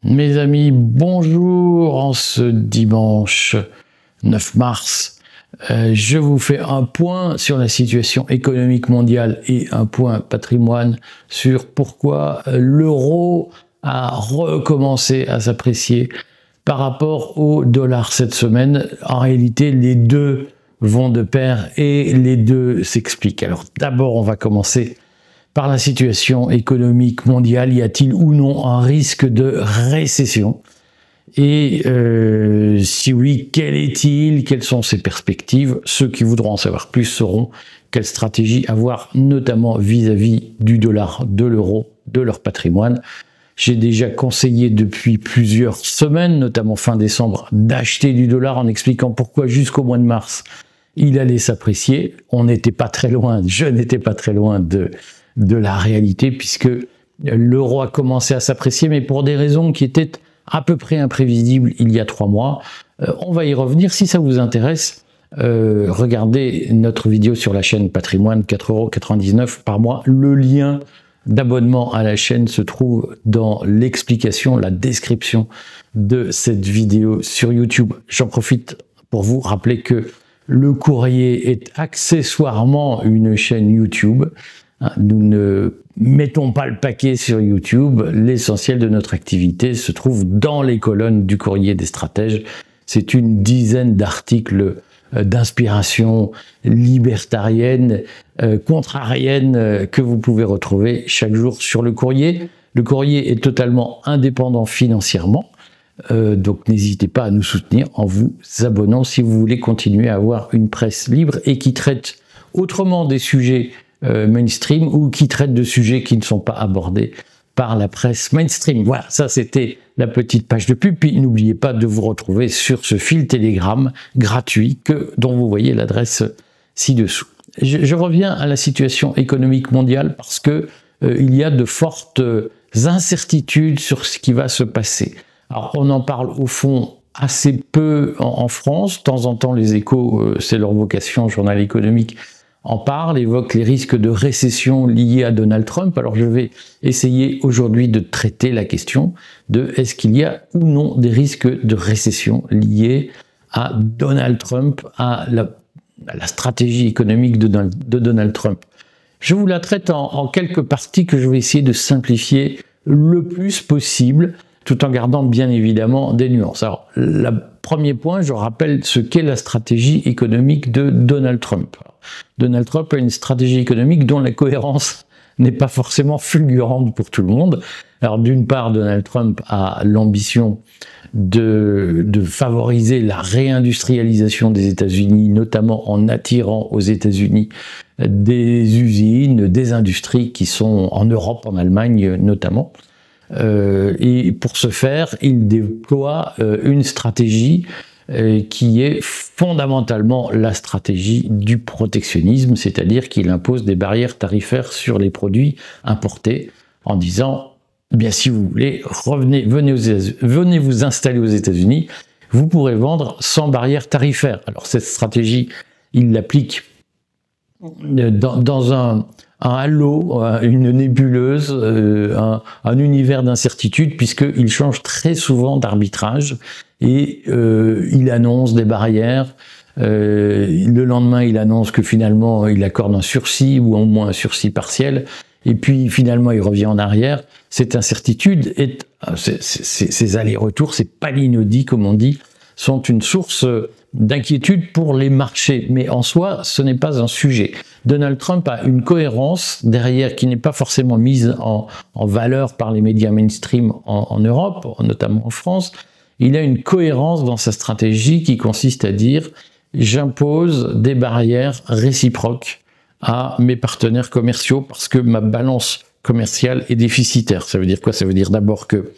Mes amis, bonjour en ce dimanche 9 mars. Je vous fais un point sur la situation économique mondiale et un point patrimoine sur pourquoi l'euro a recommencé à s'apprécier par rapport au dollar cette semaine. En réalité, les deux vont de pair et les deux s'expliquent. Alors d'abord, on va commencer par la situation économique mondiale. Y a-t-il ou non un risque de récession? Et si oui, quel est-il? Quelles sont ses perspectives? Ceux qui voudront en savoir plus sauront quelle stratégie avoir, notamment vis-à-vis du dollar, de l'euro, de leur patrimoine. J'ai déjà conseillé depuis plusieurs semaines, notamment fin décembre, d'acheter du dollar en expliquant pourquoi jusqu'au mois de mars, il allait s'apprécier. On n'était pas très loin, je n'étais pas très loin de la réalité, puisque l'euro a commencé à s'apprécier, mais pour des raisons qui étaient à peu près imprévisibles il y a 3 mois. On va y revenir. Si ça vous intéresse, regardez notre vidéo sur la chaîne Patrimoine, 4,99 € par mois. Le lien d'abonnement à la chaîne se trouve dans l'explication, la description de cette vidéo sur YouTube. J'en profite pour vous rappeler que le courrier est accessoirement une chaîne YouTube. Nous ne mettons pas le paquet sur YouTube. L'essentiel de notre activité se trouve dans les colonnes du courrier des stratèges. C'est une dizaine d'articles d'inspiration libertarienne, contrarienne, que vous pouvez retrouver chaque jour sur le courrier. Le courrier est totalement indépendant financièrement. Donc n'hésitez pas à nous soutenir en vous abonnant si vous voulez continuer à avoir une presse libre et qui traite autrement des sujets mainstream ou qui traite de sujets qui ne sont pas abordés par la presse mainstream. Voilà, ça c'était la petite page de pub. Puis n'oubliez pas de vous retrouver sur ce fil Telegram gratuit dont vous voyez l'adresse ci-dessous. Je reviens à la situation économique mondiale parce que il y a de fortes incertitudes sur ce qui va se passer. Alors on en parle au fond assez peu en France. De temps en temps les Échos, c'est leur vocation, journal économique, en parle, évoque les risques de récession liés à Donald Trump. Alors je vais essayer aujourd'hui de traiter la question de est-ce qu'il y a ou non des risques de récession liés à Donald Trump, à la stratégie économique de Donald Trump. Je vous la traite en quelques parties que je vais essayer de simplifier le plus possible, tout en gardant bien évidemment des nuances. Alors, le premier point, je rappelle ce qu'est la stratégie économique de Donald Trump. Donald Trump a une stratégie économique dont la cohérence n'est pas forcément fulgurante pour tout le monde. Alors d'une part, Donald Trump a l'ambition de favoriser la réindustrialisation des États-Unis, notamment en attirant aux États-Unis des usines, des industries qui sont en Europe, en Allemagne notamment. Et pour ce faire, il déploie une stratégie qui est fondamentalement la stratégie du protectionnisme, c'est-à-dire qu'il impose des barrières tarifaires sur les produits importés en disant, eh bien si vous voulez, venez vous installer aux États-Unis, vous pourrez vendre sans barrière tarifaire. Alors cette stratégie, il l'applique dans un halo, une nébuleuse, un univers d'incertitude, puisqu'il change très souvent d'arbitrage et il annonce des barrières. Le lendemain, il annonce que finalement, il accorde un sursis ou au moins un sursis partiel. Et puis finalement, il revient en arrière. Cette incertitude, ces allers-retours, ces palinodies, comme on dit, sont une source d'inquiétude pour les marchés. Mais en soi, ce n'est pas un sujet. Donald Trump a une cohérence derrière qui n'est pas forcément mise en valeur par les médias mainstream en Europe, notamment en France. Il a une cohérence dans sa stratégie qui consiste à dire « j'impose des barrières réciproques à mes partenaires commerciaux parce que ma balance commerciale est déficitaire ». Ça veut dire quoi? Ça veut dire d'abord que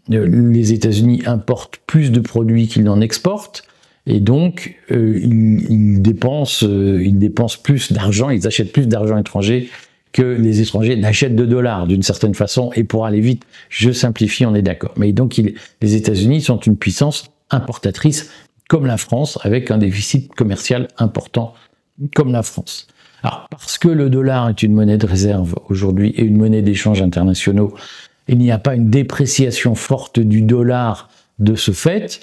les États-Unis importent plus de produits qu'ils n'en exportent, et donc ils dépensent plus d'argent, ils achètent plus d'argent étranger que les étrangers n'achètent de dollars d'une certaine façon, et pour aller vite, je simplifie, on est d'accord. Mais donc les États-Unis sont une puissance importatrice comme la France, avec un déficit commercial important comme la France. Alors, parce que le dollar est une monnaie de réserve aujourd'hui et une monnaie d'échange internationaux, il n'y a pas une dépréciation forte du dollar de ce fait,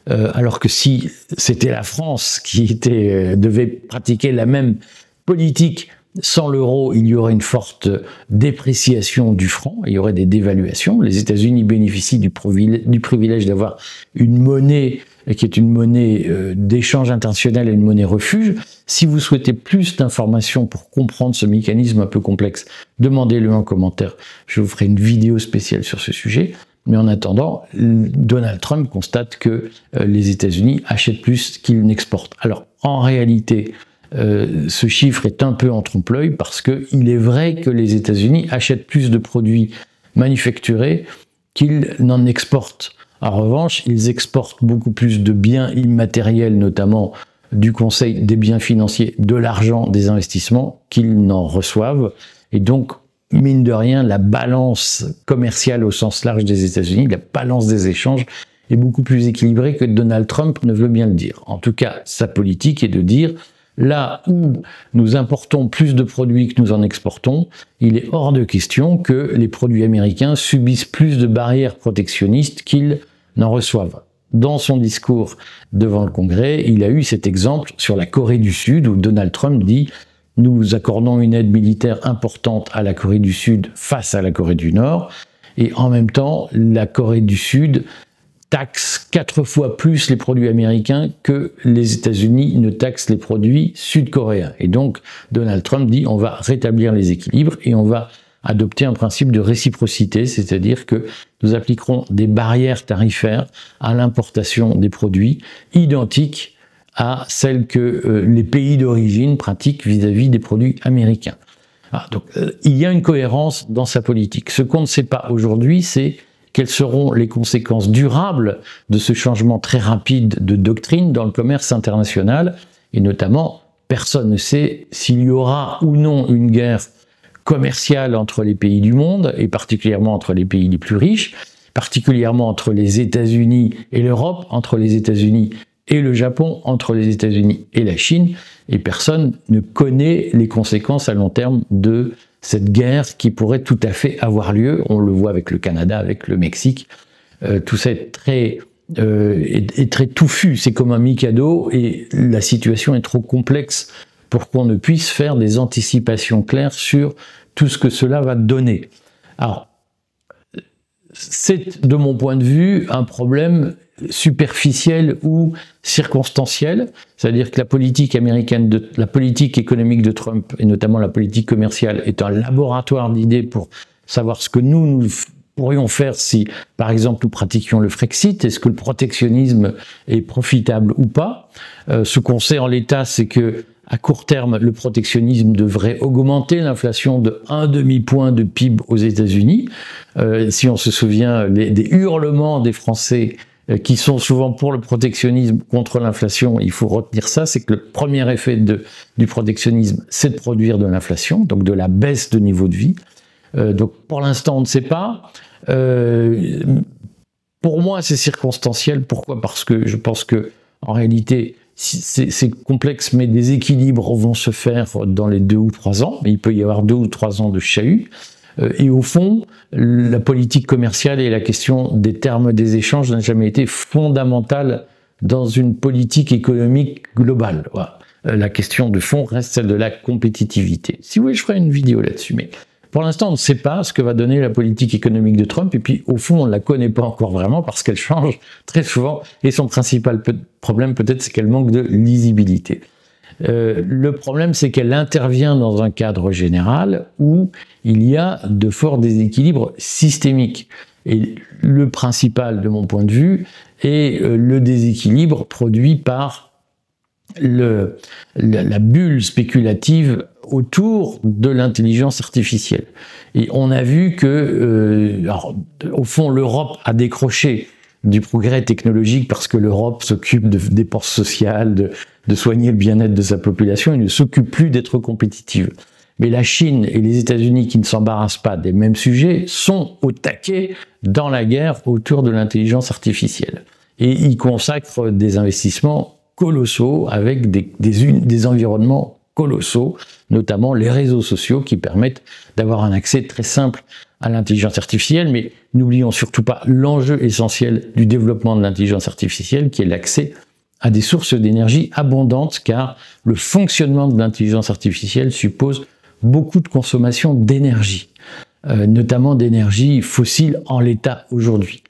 alors que si c'était la France qui devait pratiquer la même politique sans l'euro, il y aurait une forte dépréciation du franc, il y aurait des dévaluations. Les États-Unis bénéficient du privilège d'avoir une monnaie qui est une monnaie d'échange international et une monnaie refuge. Si vous souhaitez plus d'informations pour comprendre ce mécanisme un peu complexe, demandez-le en commentaire. Je vous ferai une vidéo spéciale sur ce sujet. Mais en attendant, Donald Trump constate que les États-Unis achètent plus qu'ils n'exportent. Alors, en réalité, ce chiffre est un peu en trompe-l'œil parce qu'il est vrai que les États-Unis achètent plus de produits manufacturés qu'ils n'en exportent. En revanche, ils exportent beaucoup plus de biens immatériels, notamment du conseil des biens financiers, de l'argent, des investissements, qu'ils n'en reçoivent. Et donc, mine de rien, la balance commerciale au sens large des États-Unis, la balance des échanges, est beaucoup plus équilibrée que Donald Trump ne veut bien le dire. En tout cas, sa politique est de dire, là où nous importons plus de produits que nous en exportons, il est hors de question que les produits américains subissent plus de barrières protectionnistes qu'ils n'en reçoivent. Dans son discours devant le Congrès, il a eu cet exemple sur la Corée du Sud où Donald Trump dit « Nous accordons une aide militaire importante à la Corée du Sud face à la Corée du Nord et en même temps, la Corée du Sud taxe 4 fois plus les produits américains que les États-Unis ne taxent les produits sud-coréens. » Et donc, Donald Trump dit on va rétablir les équilibres et on va adopter un principe de réciprocité, c'est-à-dire que nous appliquerons des barrières tarifaires à l'importation des produits identiques à celles que les pays d'origine pratiquent vis-à-vis des produits américains. Donc, il y a une cohérence dans sa politique. Ce qu'on ne sait pas aujourd'hui, c'est quelles seront les conséquences durables de ce changement très rapide de doctrine dans le commerce international, et notamment, personne ne sait s'il y aura ou non une guerre commerciale entre les pays du monde, et particulièrement entre les pays les plus riches, particulièrement entre les États-Unis et l'Europe, entre les États-Unis et le Japon, entre les États-Unis et la Chine, et personne ne connaît les conséquences à long terme de cette guerre qui pourrait tout à fait avoir lieu. On le voit avec le Canada, avec le Mexique. Tout ça est très touffu, c'est comme un mikado, et la situation est trop complexe pour qu'on ne puisse faire des anticipations claires sur tout ce que cela va donner. Alors, c'est, de mon point de vue, un problème superficiel ou circonstanciel, c'est-à-dire que la politique américaine, la politique économique de Trump, et notamment la politique commerciale, est un laboratoire d'idées pour savoir ce que nous pourrions faire si, par exemple, nous pratiquions le Frexit. Est-ce que le protectionnisme est profitable ou pas? Ce qu'on sait en l'état, c'est que à court terme, le protectionnisme devrait augmenter l'inflation de 1/2 point de PIB aux États-Unis. Si on se souvient des hurlements des Français qui sont souvent pour le protectionnisme contre l'inflation, il faut retenir ça, c'est que le premier effet du protectionnisme, c'est de produire de l'inflation, donc de la baisse de niveau de vie. Donc pour l'instant, on ne sait pas. Pour moi, c'est circonstanciel. Pourquoi? Parce que je pense que en réalité, c'est complexe, mais des équilibres vont se faire dans les 2 ou 3 ans. Mais il peut y avoir 2 ou 3 ans de chahut. Et au fond, la politique commerciale et la question des termes des échanges n'a jamais été fondamentale dans une politique économique globale. Voilà. La question de fond reste celle de la compétitivité. Si vous voulez, je ferai une vidéo là-dessus. Mais pour l'instant, on ne sait pas ce que va donner la politique économique de Trump. Et puis, au fond, on ne la connaît pas encore vraiment parce qu'elle change très souvent. Et son principal problème, peut-être, c'est qu'elle manque de lisibilité. Le problème, c'est qu'elle intervient dans un cadre général où il y a de forts déséquilibres systémiques. Et le principal, de mon point de vue, est le déséquilibre produit par la bulle spéculative autour de l'intelligence artificielle. Et on a vu que, au fond, l'Europe a décroché du progrès technologique parce que l'Europe s'occupe de dépenses sociales, de soigner le bien-être de sa population et ne s'occupe plus d'être compétitive. Mais la Chine et les États-Unis, qui ne s'embarrassent pas des mêmes sujets, sont au taquet dans la guerre autour de l'intelligence artificielle. Et ils consacrent des investissements colossaux avec des environnements colossaux, notamment les réseaux sociaux qui permettent d'avoir un accès très simple à l'intelligence artificielle, mais n'oublions surtout pas l'enjeu essentiel du développement de l'intelligence artificielle, qui est l'accès à des sources d'énergie abondantes, car le fonctionnement de l'intelligence artificielle suppose beaucoup de consommation d'énergie, notamment d'énergie fossile en l'état aujourd'hui.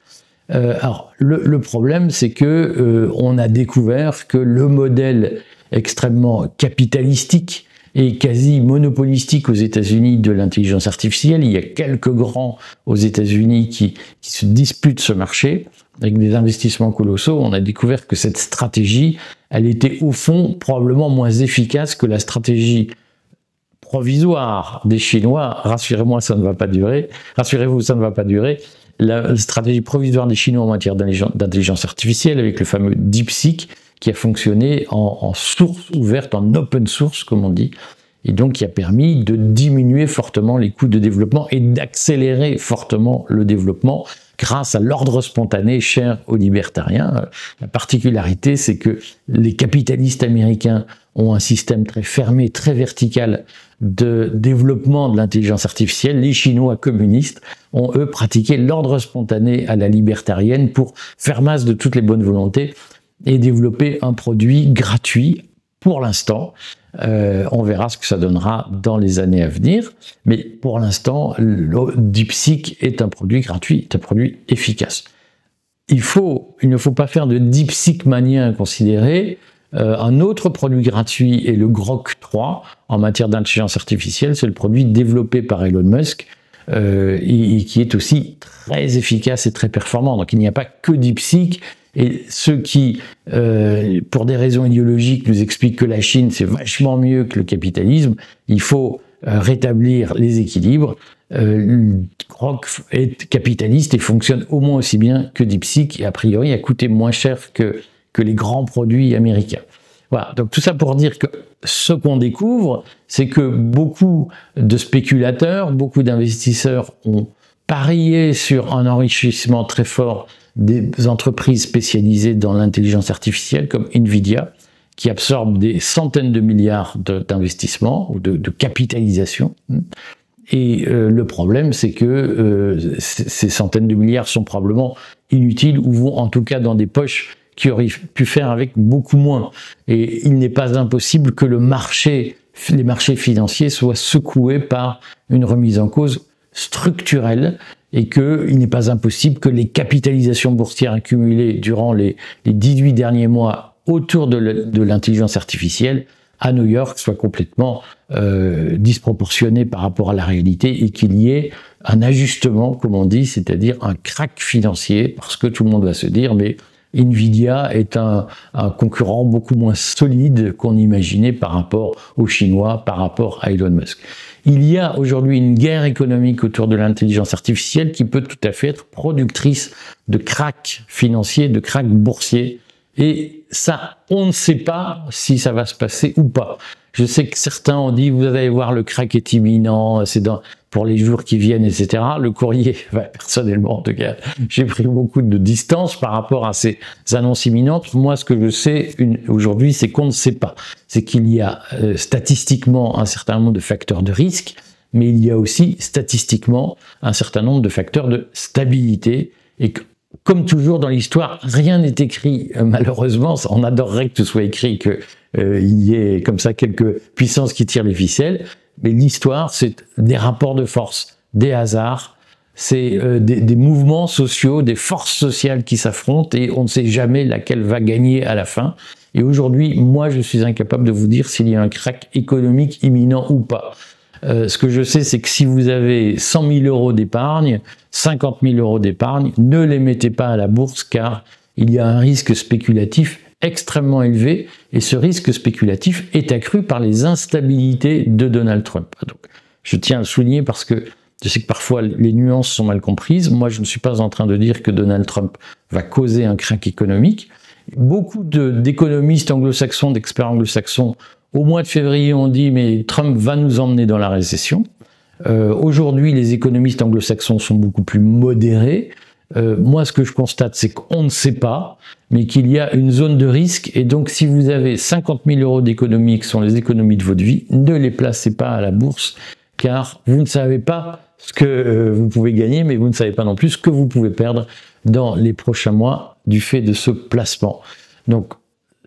Alors, le problème, c'est que on a découvert que le modèle extrêmement capitalistique et quasi monopolistique aux États-Unis de l'intelligence artificielle, il y a quelques grands aux États-Unis qui se disputent ce marché avec des investissements colossaux. On a découvert que cette stratégie, elle était au fond probablement moins efficace que la stratégie provisoire des Chinois. Rassurez-moi, ça ne va pas durer. Rassurez-vous, ça ne va pas durer. La stratégie provisoire des Chinois en matière d'intelligence artificielle avec le fameux DeepSeek qui a fonctionné en source ouverte, en open source comme on dit, et donc qui a permis de diminuer fortement les coûts de développement et d'accélérer fortement le développement grâce à l'ordre spontané cher aux libertariens. La particularité, c'est que les capitalistes américains ont un système très fermé, très vertical de développement de l'intelligence artificielle. Les Chinois communistes ont, eux, pratiqué l'ordre spontané à la libertarienne pour faire masse de toutes les bonnes volontés et développer un produit gratuit pour l'instant. On verra ce que ça donnera dans les années à venir, mais pour l'instant, le DeepSeek est un produit gratuit, est un produit efficace. Il ne faut pas faire de DeepSeek mania inconsidéré. Un autre produit gratuit est le Grok 3 en matière d'intelligence artificielle, c'est le produit développé par Elon Musk et qui est aussi très efficace et très performant. Donc il n'y a pas que DeepSeek. Et ceux qui, pour des raisons idéologiques, nous expliquent que la Chine, c'est vachement mieux que le capitalisme, il faut rétablir les équilibres. Grok est capitaliste et fonctionne au moins aussi bien que DeepSeek, et a priori a coûté moins cher que les grands produits américains. Voilà, donc tout ça pour dire que ce qu'on découvre, c'est que beaucoup de spéculateurs, beaucoup d'investisseurs ont parié sur un enrichissement très fort des entreprises spécialisées dans l'intelligence artificielle comme Nvidia, qui absorbent des centaines de milliards d'investissements ou de capitalisation. Et le problème, c'est que ces centaines de milliards sont probablement inutiles ou vont en tout cas dans des poches qui auraient pu faire avec beaucoup moins. Et il n'est pas impossible que les marchés financiers soient secoués par une remise en cause structurelle et qu'il n'est pas impossible que les capitalisations boursières accumulées durant les 18 derniers mois autour de l'intelligence artificielle à New York soient complètement disproportionnées par rapport à la réalité et qu'il y ait un ajustement, comme on dit, c'est-à-dire un crack financier, parce que tout le monde va se dire mais Nvidia est un concurrent beaucoup moins solide qu'on imaginait par rapport aux Chinois, par rapport à Elon Musk. Il y a aujourd'hui une guerre économique autour de l'intelligence artificielle qui peut tout à fait être productrice de cracks financiers, de cracks boursiers. Et ça, on ne sait pas si ça va se passer ou pas. Je sais que certains ont dit, vous allez voir, le crack est imminent, c'est pour les jours qui viennent, etc. Le courrier, personnellement, en tout cas, j'ai pris beaucoup de distance par rapport à ces annonces imminentes. Moi, ce que je sais aujourd'hui, c'est qu'on ne sait pas. C'est qu'il y a statistiquement un certain nombre de facteurs de risque, mais il y a aussi statistiquement un certain nombre de facteurs de stabilité. Et comme toujours dans l'histoire, rien n'est écrit, malheureusement. On adorerait que ce soit écrit, qu'il y ait comme ça quelques puissances qui tirent les ficelles. Mais l'histoire, c'est des rapports de force, des hasards, c'est des mouvements sociaux, des forces sociales qui s'affrontent et on ne sait jamais laquelle va gagner à la fin. Et aujourd'hui, moi, je suis incapable de vous dire s'il y a un crack économique imminent ou pas. Ce que je sais, c'est que si vous avez 100 000 euros d'épargne, 50 000 euros d'épargne, ne les mettez pas à la bourse car il y a un risque spéculatif extrêmement élevé et ce risque spéculatif est accru par les instabilités de Donald Trump. Donc, je tiens à le souligner parce que je sais que parfois les nuances sont mal comprises. Moi, je ne suis pas en train de dire que Donald Trump va causer un crack économique. Beaucoup d'économistes anglo-saxons, d'experts anglo-saxons, au mois de février, ont dit mais Trump va nous emmener dans la récession. Aujourd'hui, les économistes anglo-saxons sont beaucoup plus modérés. Moi, ce que je constate, c'est qu'on ne sait pas, mais qu'il y a une zone de risque. Et donc, si vous avez 50 000 euros d'économies, qui sont les économies de votre vie, ne les placez pas à la bourse, car vous ne savez pas ce que vous pouvez gagner, mais vous ne savez pas non plus ce que vous pouvez perdre dans les prochains mois du fait de ce placement. Donc,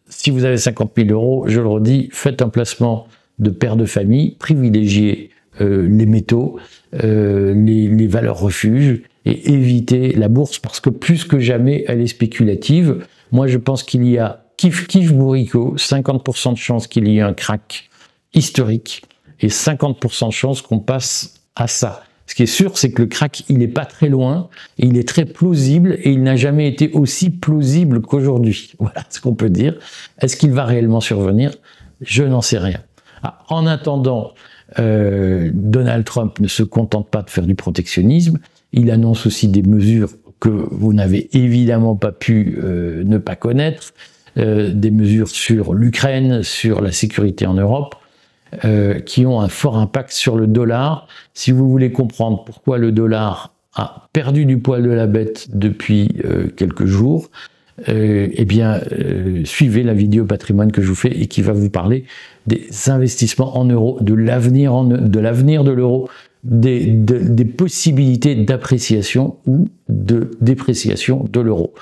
si vous avez 50 000 euros, je le redis, faites un placement de père de famille, privilégiez les métaux, les valeurs refuges, et évitez la bourse parce que plus que jamais, elle est spéculative. Moi, je pense qu'il y a kiff bourricot, 50% de chances qu'il y ait un crack historique et 50% de chances qu'on passe à ça. Ce qui est sûr, c'est que le crack, il n'est pas très loin, et il est très plausible, et il n'a jamais été aussi plausible qu'aujourd'hui. Voilà ce qu'on peut dire. Est-ce qu'il va réellement survenir? Je n'en sais rien. En attendant, Donald Trump ne se contente pas de faire du protectionnisme, il annonce aussi des mesures que vous n'avez évidemment pas pu ne pas connaître, des mesures sur l'Ukraine, sur la sécurité en Europe, qui ont un fort impact sur le dollar. Si vous voulez comprendre pourquoi le dollar a perdu du poil de la bête depuis quelques jours, eh bien, suivez la vidéo patrimoine que je vous fais et qui va vous parler des investissements en euros, de l'avenir de l'euro, des possibilités d'appréciation ou de dépréciation de l'euro.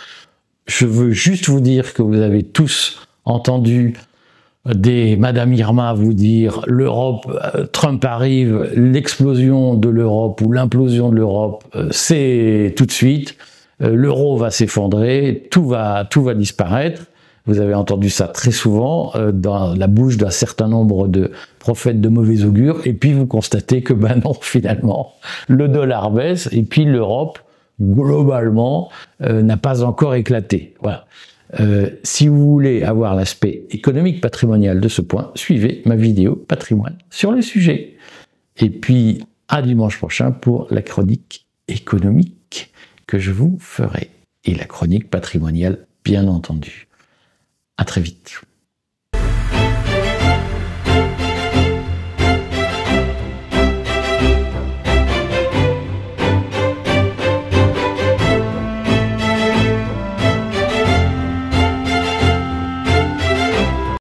Je veux juste vous dire que vous avez tous entendu des Madame Irma vous dire l'Europe, Trump arrive, l'explosion de l'Europe ou l'implosion de l'Europe, c'est tout de suite, l'euro va s'effondrer, tout va disparaître. Vous avez entendu ça très souvent dans la bouche d'un certain nombre de prophètes de mauvais augure, et puis vous constatez que ben non, finalement, le dollar baisse, et puis l'Europe, globalement, n'a pas encore éclaté. Voilà. Si vous voulez avoir l'aspect économique patrimonial de ce point, suivez ma vidéo patrimoine sur le sujet. Et puis, à dimanche prochain pour la chronique économique que je vous ferai. Et la chronique patrimoniale, bien entendu. À très vite.